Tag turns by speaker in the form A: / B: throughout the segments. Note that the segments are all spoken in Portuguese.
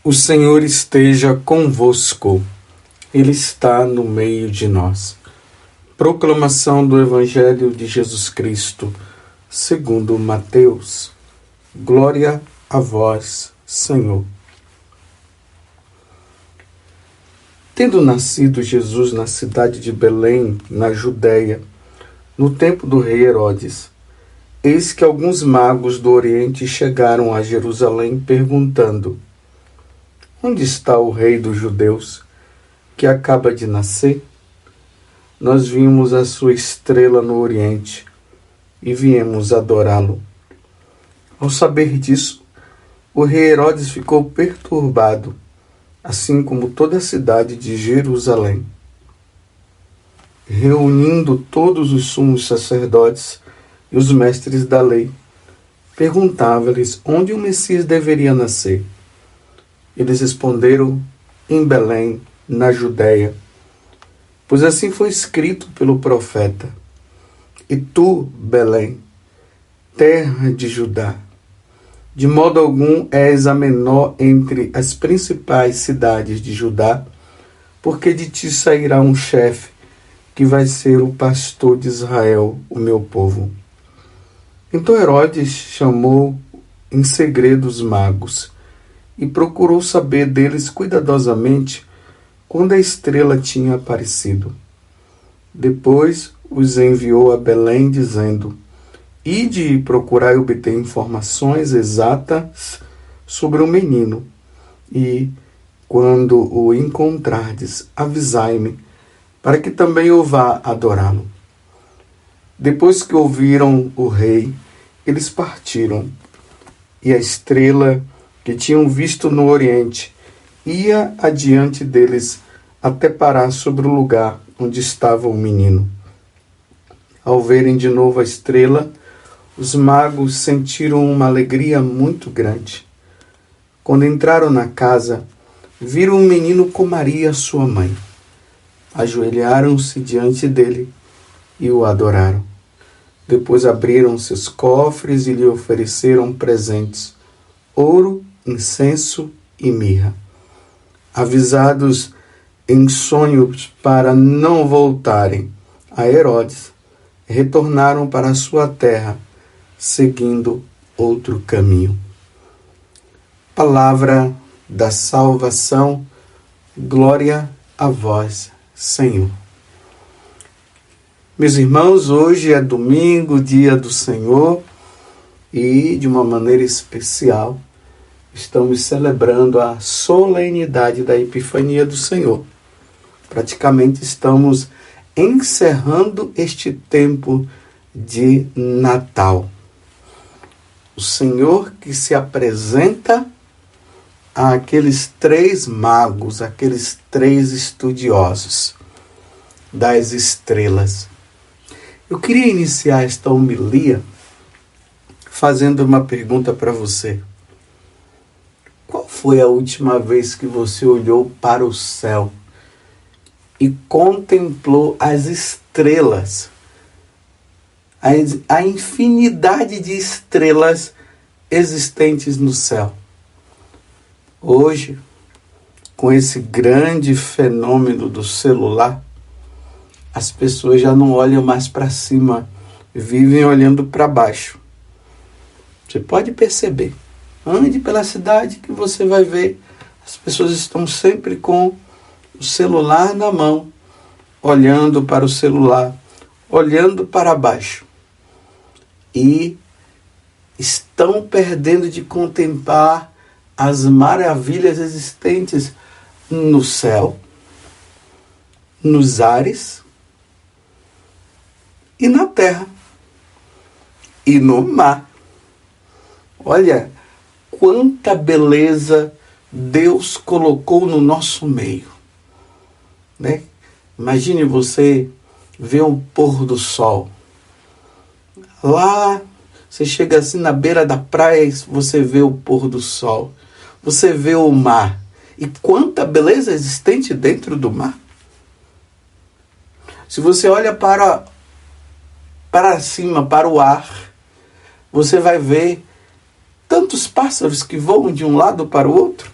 A: O Senhor esteja convosco, Ele está no meio de nós. Proclamação do Evangelho de Jesus Cristo, segundo Mateus. Glória a vós, Senhor. Tendo nascido Jesus na cidade de Belém, na Judéia, no tempo do rei Herodes, eis que alguns magos do Oriente chegaram a Jerusalém perguntando: onde está o rei dos judeus, que acaba de nascer? Nós vimos a sua estrela no Oriente e viemos adorá-lo. Ao saber disso, o rei Herodes ficou perturbado, assim como toda a cidade de Jerusalém. Reunindo todos os sumos sacerdotes e os mestres da lei, perguntava-lhes onde o Messias deveria nascer. Eles responderam: em Belém, na Judéia, pois assim foi escrito pelo profeta: e tu, Belém, terra de Judá, de modo algum és a menor entre as principais cidades de Judá, porque de ti sairá um chefe que vai ser o pastor de Israel, o meu povo. Então Herodes chamou em segredo os magos e procurou saber deles cuidadosamente quando a estrela tinha aparecido. Depois os enviou a Belém, dizendo: ide e procurai obter informações exatas sobre o menino, e, quando o encontrardes, avisai-me, para que também eu vá adorá-lo. Depois que ouviram o rei, eles partiram, e a estrela que tinham visto no Oriente ia adiante deles até parar sobre o lugar onde estava o menino. Ao verem de novo a estrela, os magos sentiram uma alegria muito grande. Quando entraram na casa, viram o menino com Maria, sua mãe. Ajoelharam-se diante dele e o adoraram. Depois abriram seus cofres e lhe ofereceram presentes: ouro, incenso e mirra. Avisados em sonhos para não voltarem a Herodes, retornaram para a sua terra, seguindo outro caminho. Palavra da salvação, glória a vós, Senhor. Meus irmãos, hoje é domingo, dia do Senhor, e de uma maneira especial estamos celebrando a solenidade da Epifania do Senhor. Praticamente estamos encerrando este tempo de Natal. O Senhor que se apresenta àqueles três magos, aqueles três estudiosos das estrelas. Eu queria iniciar esta homilia fazendo uma pergunta para você. Qual foi a última vez que você olhou para o céu e contemplou as estrelas, a infinidade de estrelas existentes no céu? Hoje, com esse grande fenômeno do celular, as pessoas já não olham mais para cima, vivem olhando para baixo. Você pode perceber. Ande pela cidade que você vai ver, as pessoas estão sempre com o celular na mão, olhando para o celular, olhando para baixo. E estão perdendo de contemplar as maravilhas existentes no céu, nos ares e na terra e no mar. Olha quanta beleza Deus colocou no nosso meio, né? Imagine você ver um pôr do sol. Lá, você chega assim na beira da praia e você vê o pôr do sol. Você vê o mar. E quanta beleza existente dentro do mar. Se você olha para cima, para o ar, você vai ver tantos pássaros que voam de um lado para o outro.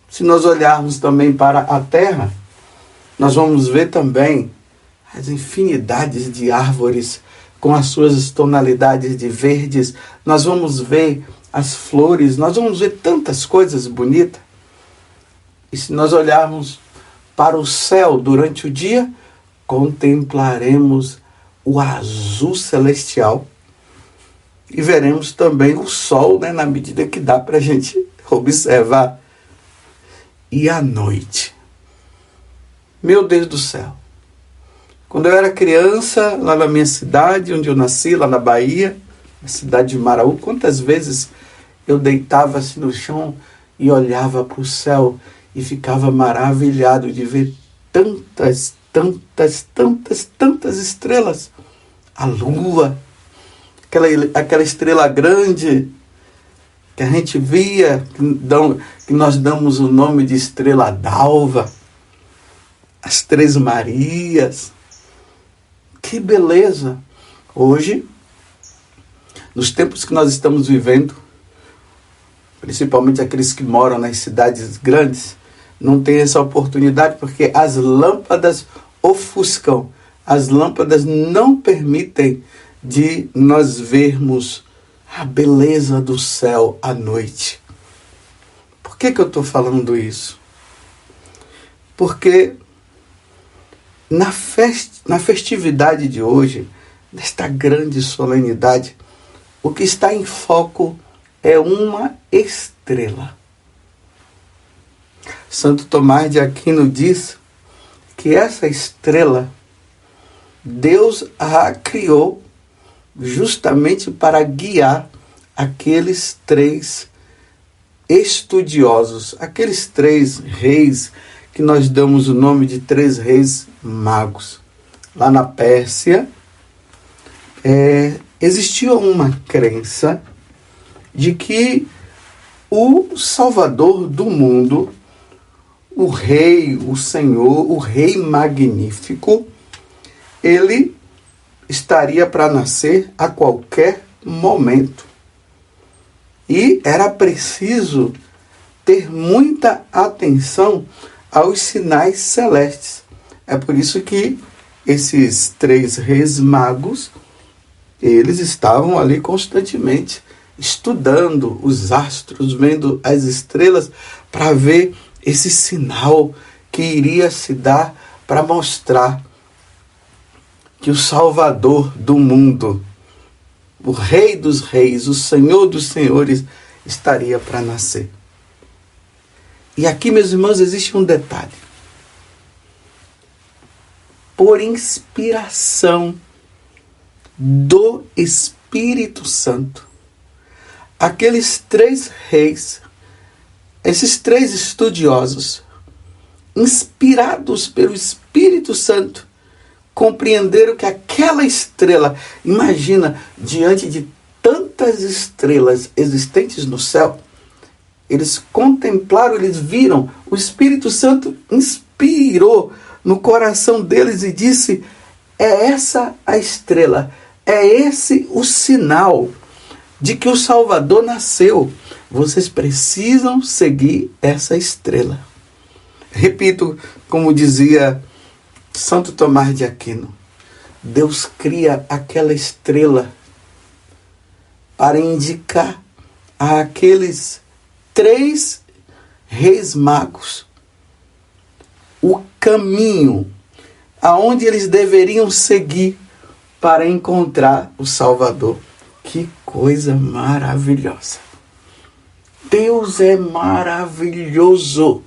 A: Se nós olharmos também para a terra, nós vamos ver também as infinidades de árvores com as suas tonalidades de verdes. Nós vamos ver as flores, nós vamos ver tantas coisas bonitas. E se nós olharmos para o céu durante o dia, contemplaremos o azul celestial e veremos também o sol, na medida que dá para a gente observar. E à noite, meu Deus do céu, quando eu era criança, lá na minha cidade, onde eu nasci, lá na Bahia, na cidade de Maraú, quantas vezes eu deitava assim no chão e olhava para o céu e ficava maravilhado de ver tantas estrelas. A lua, aquela estrela grande que a gente via, que nós damos o nome de estrela d'alva, as Três Marias. Que beleza! Hoje, nos tempos que nós estamos vivendo, principalmente aqueles que moram nas cidades grandes, não tem essa oportunidade porque as lâmpadas ofuscam, as lâmpadas não permitem de nós vermos a beleza do céu à noite. Por que eu estou falando isso? Porque na festividade de hoje, nesta grande solenidade, o que está em foco é uma estrela. Santo Tomás de Aquino diz que essa estrela, Deus a criou justamente para guiar aqueles três estudiosos, aqueles três reis que nós damos o nome de três reis magos. Lá na Pérsia, existia uma crença de que o Salvador do mundo, o Rei, o Senhor, o Rei Magnífico, ele estaria para nascer a qualquer momento. E era preciso ter muita atenção aos sinais celestes. É por isso que esses três reis magos, eles estavam ali constantemente estudando os astros, vendo as estrelas, para ver esse sinal que iria se dar para mostrar que o Salvador do mundo, o Rei dos Reis, o Senhor dos Senhores, estaria para nascer. E aqui, meus irmãos, existe um detalhe. Por inspiração do Espírito Santo, aqueles três reis, esses três estudiosos, inspirados pelo Espírito Santo, compreenderam que aquela estrela, imagina, diante de tantas estrelas existentes no céu, eles contemplaram, eles viram, o Espírito Santo inspirou no coração deles e disse: é essa a estrela, é esse o sinal de que o Salvador nasceu. Vocês precisam seguir essa estrela. Repito, como dizia Santo Tomás de Aquino, Deus cria aquela estrela para indicar àqueles três reis magos o caminho aonde eles deveriam seguir para encontrar o Salvador. Que coisa maravilhosa! Deus é maravilhoso!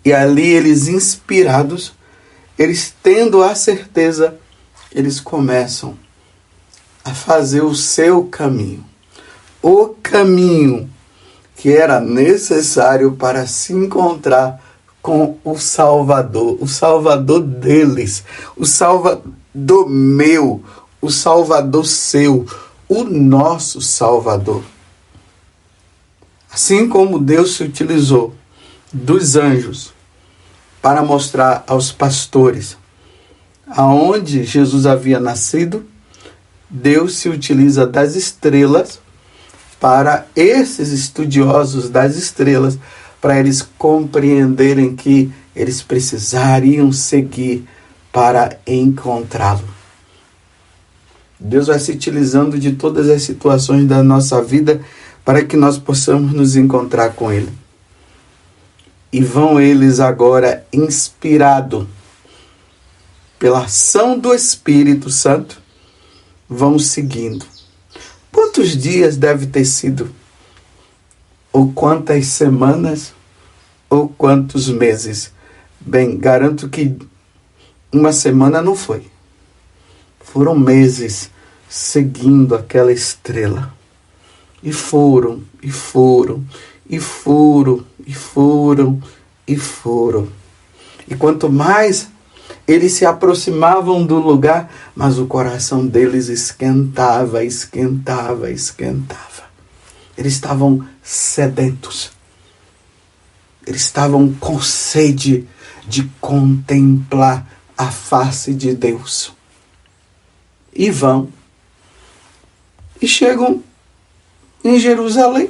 A: E ali eles, inspirados, eles tendo a certeza, eles começam a fazer o seu caminho. O caminho que era necessário para se encontrar com o Salvador deles, o Salvador meu, o Salvador seu, o nosso Salvador. Assim como Deus se utilizou dos anjos para mostrar aos pastores aonde Jesus havia nascido, Deus se utiliza das estrelas para esses estudiosos das estrelas, para eles compreenderem que eles precisariam seguir para encontrá-lo. Deus vai se utilizando de todas as situações da nossa vida para que nós possamos nos encontrar com Ele. E vão eles agora, inspirados pela ação do Espírito Santo, vão seguindo. Quantos dias deve ter sido? Ou quantas semanas? Ou quantos meses? Bem, garanto que uma semana não foi. Foram meses seguindo aquela estrela. E foram, e foram, e foram, e foram, e foram. E quanto mais eles se aproximavam do lugar, mas o coração deles esquentava, esquentava, esquentava. Eles estavam sedentos. Eles estavam com sede de contemplar a face de Deus. E vão. E chegam em Jerusalém.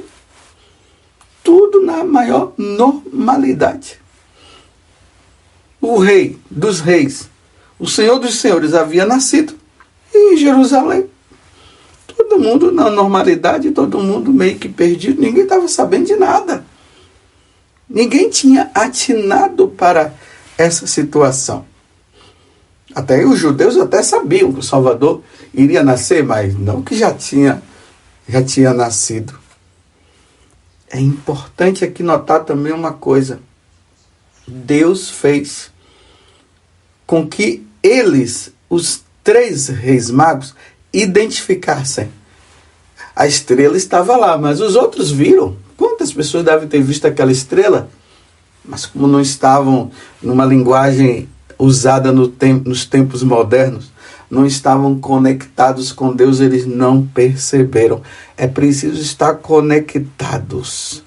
A: Tudo na maior normalidade. O rei dos reis, o senhor dos senhores havia nascido em Jerusalém. Todo mundo na normalidade, todo mundo meio que perdido. Ninguém estava sabendo de nada. Ninguém tinha atinado para essa situação. Até os judeus até sabiam que o Salvador iria nascer, mas não que já tinha nascido. É importante aqui notar também uma coisa. Deus fez com que eles, os 3 reis magos, identificassem. A estrela estava lá, mas os outros viram. Quantas pessoas devem ter visto aquela estrela? Mas como não estavam numa linguagem usada nos tempos modernos, não estavam conectados com Deus, eles não perceberam. É preciso estar conectados.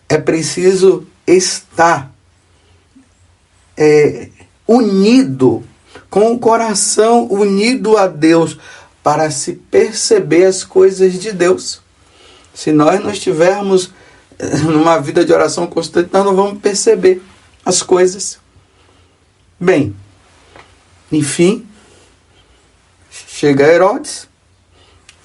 A: É preciso estar unido, com o coração unido a Deus, para se perceber as coisas de Deus. Se nós não estivermos numa vida de oração constante, nós não vamos perceber as coisas. Bem, enfim, chega Herodes.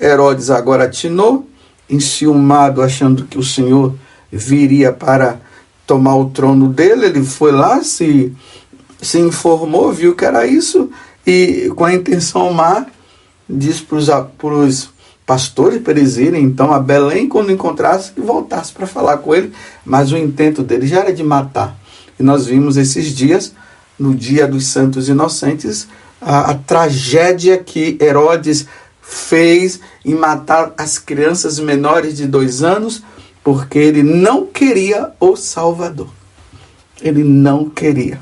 A: Herodes agora atinou, enciumado, achando que o Senhor viria para tomar o trono dele. Ele foi lá, se informou, viu que era isso, e com a intenção má, disse para os pastores para eles irem então a Belém, quando encontrasse, e voltasse para falar com ele, mas o intento dele já era de matar. E nós vimos esses dias, no dia dos Santos Inocentes, a tragédia que Herodes fez em matar as crianças menores de 2 anos, porque ele não queria o Salvador. Ele não queria.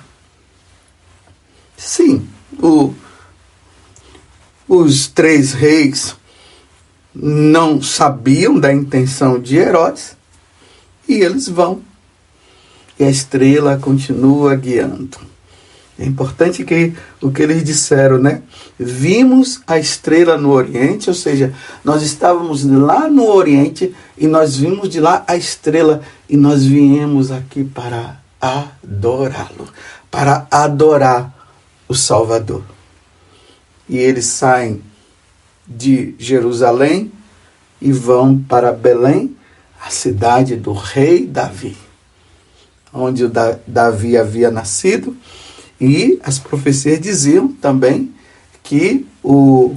A: Sim, os 3 reis não sabiam da intenção de Herodes, e eles vão. E a estrela continua guiando. É importante que o que eles disseram, né? Vimos a estrela no Oriente, ou seja, nós estávamos lá no Oriente e nós vimos de lá a estrela e nós viemos aqui para adorá-lo, para adorar o Salvador. E eles saem de Jerusalém e vão para Belém, a cidade do rei Davi, onde o Davi havia nascido. E as profecias diziam também que o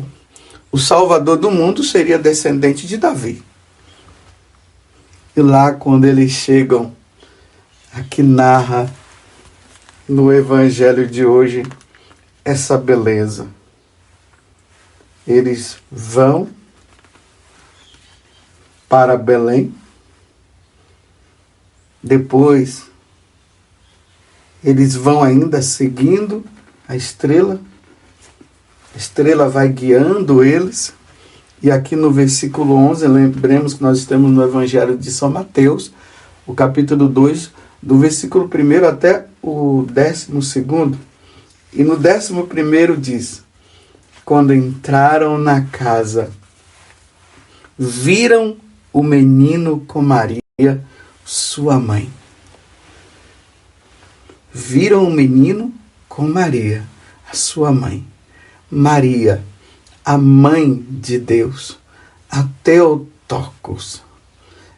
A: Salvador do mundo seria descendente de Davi. E lá, quando eles chegam, aqui narra no Evangelho de hoje essa beleza. Eles vão para Belém, depois eles vão ainda seguindo a estrela vai guiando eles, e aqui no versículo 11, lembremos que nós estamos no Evangelho de São Mateus, o capítulo 2, do versículo 1 até o 12º, e no 11º diz: quando entraram na casa, viram o menino com Maria, sua mãe. Viram o menino com Maria, a sua mãe. Maria, a mãe de Deus, a Theotokos.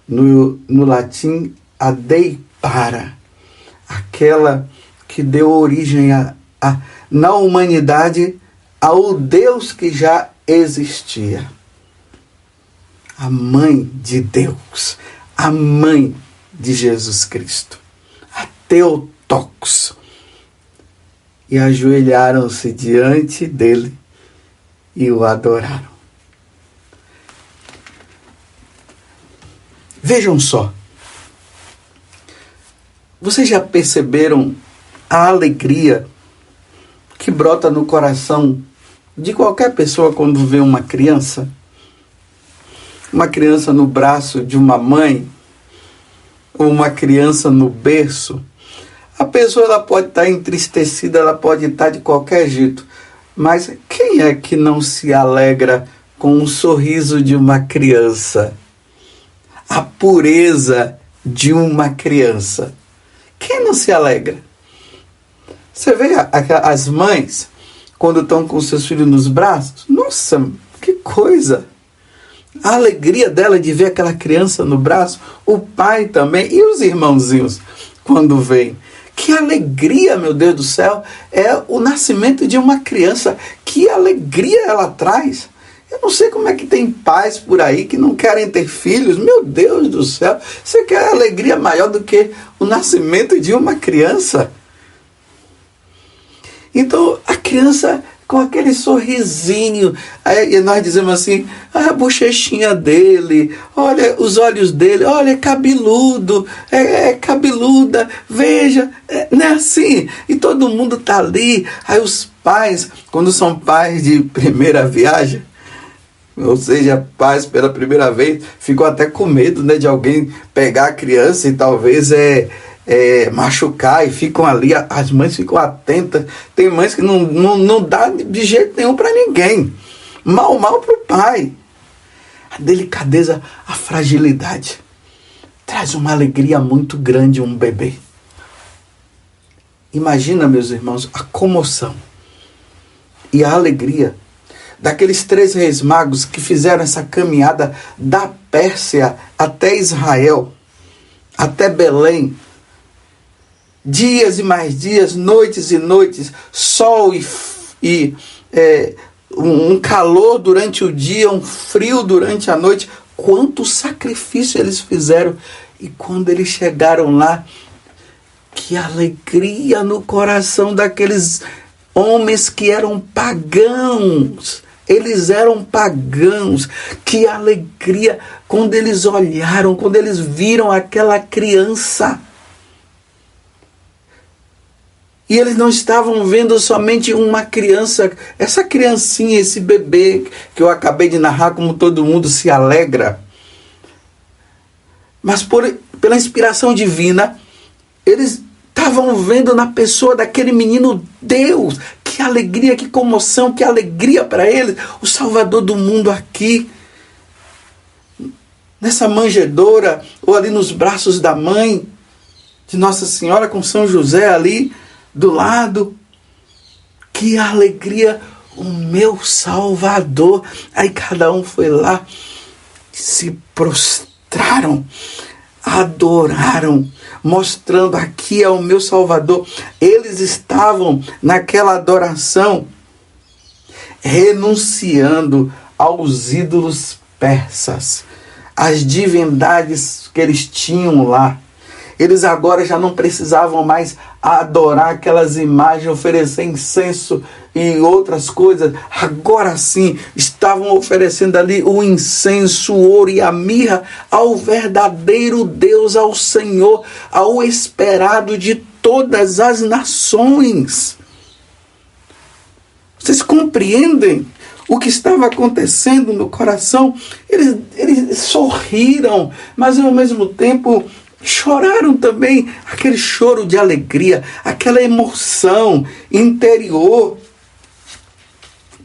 A: No latim, a Dei Para, aquela que deu origem na humanidade ao Deus que já existia. A mãe de Deus, a mãe de Jesus Cristo, a Theotokos. E ajoelharam-se diante dele e o adoraram. Vejam só. Vocês já perceberam a alegria que brota no coração de qualquer pessoa quando vê uma criança? Uma criança no braço de uma mãe, ou uma criança no berço. A pessoa ela pode estar entristecida, ela pode estar de qualquer jeito. Mas quem é que não se alegra com o sorriso de uma criança? A pureza de uma criança. Quem não se alegra? Você vê as mães, quando estão com seus filhos nos braços? Nossa, que coisa! A alegria dela de ver aquela criança no braço, o pai também, e os irmãozinhos, quando vêm. Que alegria, meu Deus do céu, é o nascimento de uma criança. Que alegria ela traz. Eu não sei como é que tem pais por aí que não querem ter filhos. Meu Deus do céu, você quer alegria maior do que o nascimento de uma criança? Então, a criança com aquele sorrisinho, aí nós dizemos assim, a bochechinha dele, olha os olhos dele, olha, é cabeludo, é cabeluda, veja, não é assim? E todo mundo está ali. Aí os pais, quando são pais de primeira viagem, ou seja, pais pela primeira vez, ficam até com medo, né, de alguém pegar a criança e talvez machucar, e ficam ali, as mães ficam atentas. Tem mães que não dá de jeito nenhum para ninguém, mal para o pai. A delicadeza, a fragilidade traz uma alegria muito grande um bebê. Imagina, meus irmãos, a comoção e a alegria daqueles 3 reis magos que fizeram essa caminhada da Pérsia até Israel, até Belém. Dias e mais dias, noites e noites, sol e um calor durante o dia, um frio durante a noite. Quanto sacrifício eles fizeram. E quando eles chegaram lá, que alegria no coração daqueles homens que eram pagãos. Eles eram pagãos. Que alegria quando eles olharam, quando eles viram aquela criança. E eles não estavam vendo somente uma criança, essa criancinha, esse bebê que eu acabei de narrar, como todo mundo se alegra. Mas pela inspiração divina, eles estavam vendo na pessoa daquele menino Deus. Que alegria, que comoção, que alegria para eles. O Salvador do mundo aqui, nessa manjedoura, ou ali nos braços da mãe de Nossa Senhora com São José ali do lado. Que alegria, o meu Salvador. Aí cada um foi lá, se prostraram, adoraram, mostrando: aqui é o meu Salvador. Eles estavam naquela adoração renunciando aos ídolos persas, às divindades que eles tinham lá. Eles agora já não precisavam mais adorar aquelas imagens, oferecer incenso e outras coisas. Agora sim, estavam oferecendo ali o incenso, o ouro e a mirra ao verdadeiro Deus, ao Senhor, ao esperado de todas as nações. Vocês compreendem o que estava acontecendo no coração? Eles sorriram, mas ao mesmo tempo choraram também, aquele choro de alegria, aquela emoção interior.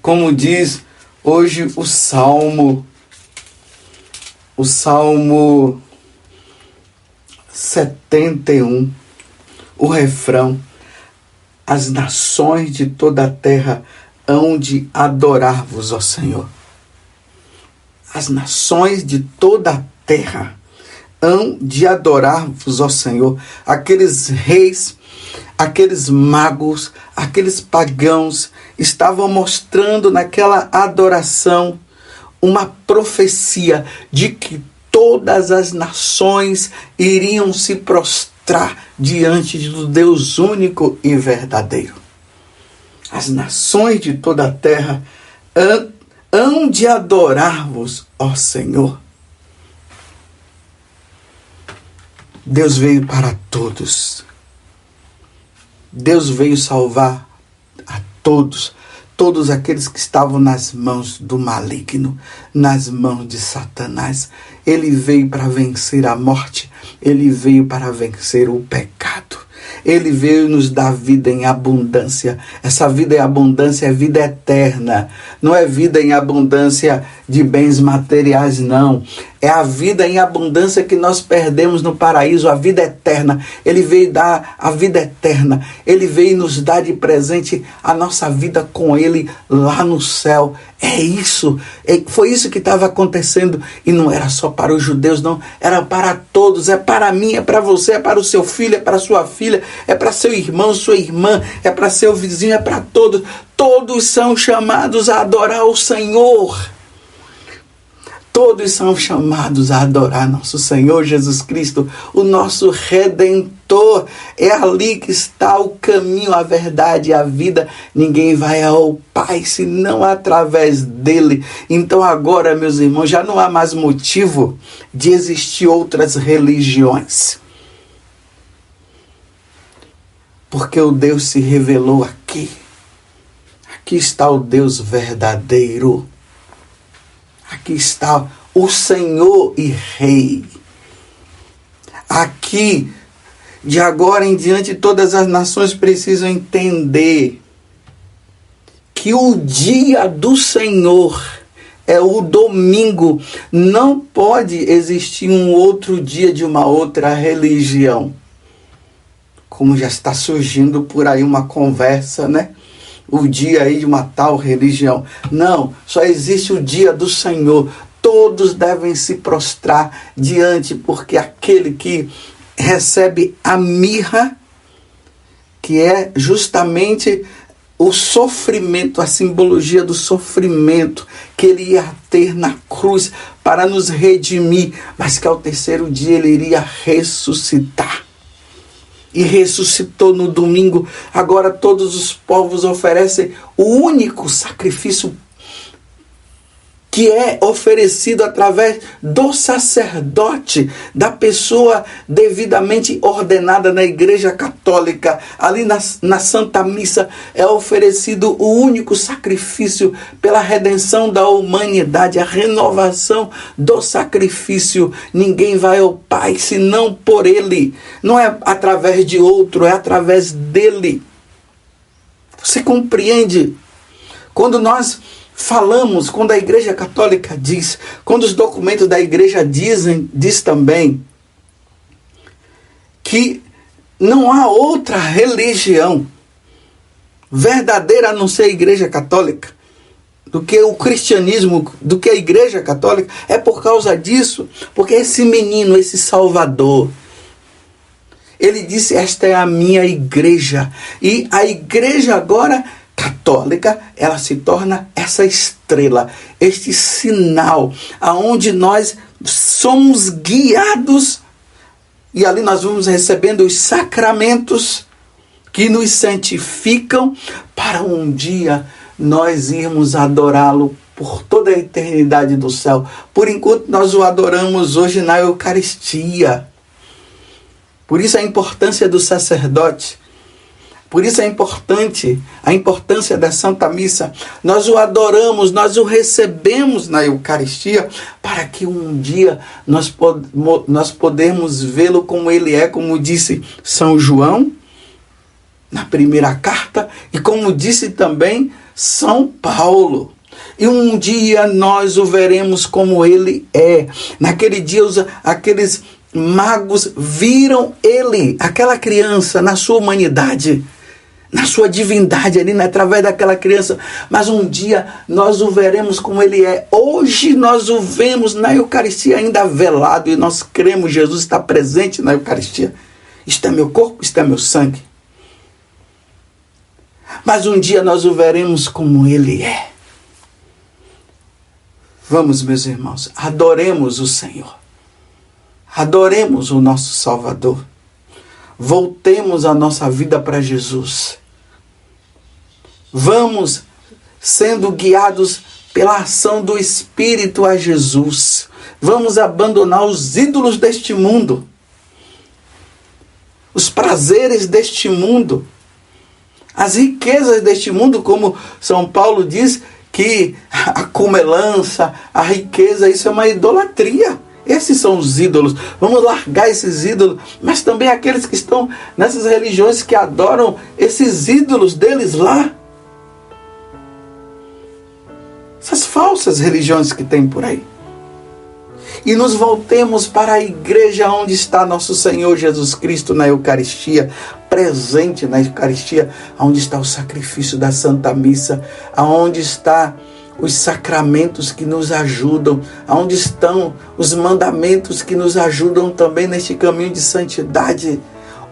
A: Como diz hoje o Salmo: o Salmo 71, o refrão: as nações de toda a terra hão de adorar-vos, ó Senhor. As nações de toda a terra hão de adorar-vos, ó Senhor. Aqueles reis, aqueles magos, aqueles pagãos estavam mostrando naquela adoração uma profecia de que todas as nações iriam se prostrar diante do Deus único e verdadeiro. As nações de toda a terra hão de adorar-vos, ó Senhor. Deus veio para todos. Deus veio salvar a todos. Todos aqueles que estavam nas mãos do maligno, nas mãos de Satanás. Ele veio para vencer a morte. Ele veio para vencer o pecado. Ele veio nos dar vida em abundância. Essa vida em abundância é vida eterna. Não é vida em abundância de bens materiais, não. É a vida em abundância que nós perdemos no paraíso, a vida eterna. Ele veio dar a vida eterna. Ele veio nos dar de presente a nossa vida com Ele lá no céu. É isso. Foi isso que estava acontecendo. E não era só para os judeus, não. Era para todos. É para mim, é para você, é para o seu filho, é para sua filha, é para seu irmão, sua irmã, é para seu vizinho, é para todos. Todos são chamados a adorar o Senhor. Todos são chamados a adorar nosso Senhor Jesus Cristo, o nosso Redentor. É ali que está o caminho, a verdade e a vida. Ninguém vai ao Pai senão através dele. Então agora, meus irmãos, já não há mais motivo de existir outras religiões. Porque o Deus se revelou aqui. Aqui está o Deus verdadeiro. Aqui está o Senhor e Rei. Aqui, de agora em diante, todas as nações precisam entender que o dia do Senhor é o domingo. Não pode existir um outro dia de uma outra religião. Como já está surgindo por aí uma conversa, né? O dia aí de uma tal religião. Não, só existe o dia do Senhor. Todos devem se prostrar diante, porque aquele que recebe a mirra, que é justamente o sofrimento, a simbologia do sofrimento que ele ia ter na cruz para nos redimir, mas que ao terceiro dia ele iria ressuscitar. E ressuscitou no domingo. Agora todos os povos oferecem o único sacrifício que é oferecido através do sacerdote, da pessoa devidamente ordenada na Igreja Católica. Ali na Santa Missa é oferecido o único sacrifício pela redenção da humanidade, a renovação do sacrifício. Ninguém vai ao Pai senão por Ele. Não é através de outro, é através dele. Você compreende? Quando nós falamos, quando a Igreja Católica diz, quando os documentos da Igreja diz também que não há outra religião verdadeira a não ser a Igreja Católica, do que o cristianismo, do que a Igreja Católica, é por causa disso, porque esse menino, esse Salvador, ele disse: esta é a minha igreja. E a igreja agora católica, ela se torna essa estrela, este sinal, aonde nós somos guiados, e ali nós vamos recebendo os sacramentos que nos santificam, para um dia nós irmos adorá-lo por toda a eternidade do céu. Por enquanto nós o adoramos hoje na Eucaristia. Por isso a importância do sacerdote. Por isso é importante a importância da Santa Missa. Nós o adoramos, nós o recebemos na Eucaristia, para que um dia nós podemos vê-lo como ele é, como disse São João na primeira carta, e como disse também São Paulo. E um dia nós o veremos como ele é. Naquele dia aqueles magos viram ele, aquela criança, na sua humanidade, na sua divindade ali, através daquela criança. Mas um dia nós o veremos como ele é. Hoje nós o vemos na Eucaristia ainda velado, e nós cremos, Jesus está presente na Eucaristia. Isto é meu corpo, isto é meu sangue. Mas um dia nós o veremos como ele é. Vamos, meus irmãos, adoremos o Senhor. Adoremos o nosso Salvador. Voltemos a nossa vida para Jesus. Vamos sendo guiados pela ação do Espírito a Jesus. Vamos abandonar os ídolos deste mundo, os prazeres deste mundo, as riquezas deste mundo, como São Paulo diz, que a comelança, a riqueza, isso é uma idolatria. Esses são os ídolos. Vamos largar esses ídolos, mas também aqueles que estão nessas religiões que adoram esses ídolos deles lá. Essas falsas religiões que tem por aí. E nos voltemos para a igreja onde está nosso Senhor Jesus Cristo na Eucaristia, presente na Eucaristia, onde está o sacrifício da Santa Missa, onde está os sacramentos que nos ajudam, onde estão os mandamentos que nos ajudam também neste caminho de santidade,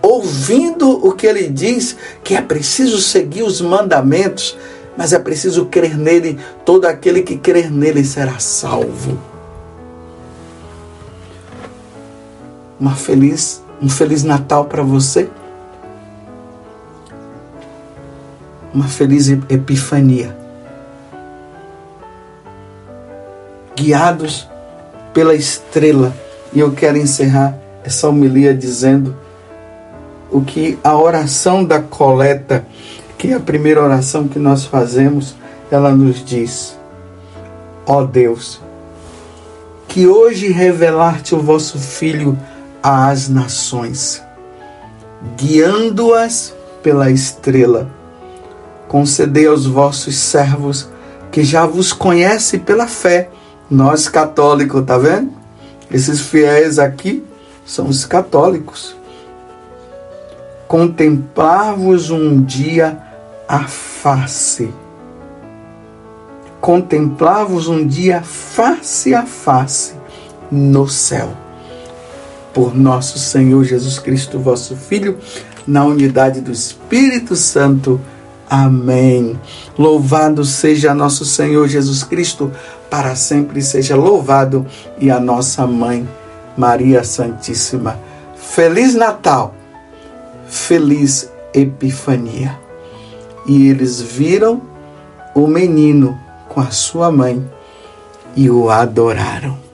A: ouvindo o que ele diz, que é preciso seguir os mandamentos, mas é preciso crer nele. Todo aquele que crer nele será salvo. Um feliz Natal para você. Uma feliz Epifania. Guiados pela estrela. E eu quero encerrar essa homilia dizendo o que a oração da coleta, que é a primeira oração que nós fazemos, ela nos diz: ó Deus, que hoje revelaste o vosso Filho às nações, guiando-as pela estrela, concedei aos vossos servos que já vos conhecem pela fé. Nós católicos, tá vendo? Esses fiéis aqui são os católicos. Contemplar-vos um dia a face. Contemplar-vos um dia face a face no céu. Por nosso Senhor Jesus Cristo, vosso Filho, na unidade do Espírito Santo. Amém. Louvado seja nosso Senhor Jesus Cristo, para sempre seja louvado, e a nossa Mãe, Maria Santíssima. Feliz Natal, feliz Epifania. E eles viram o menino com a sua mãe e o adoraram.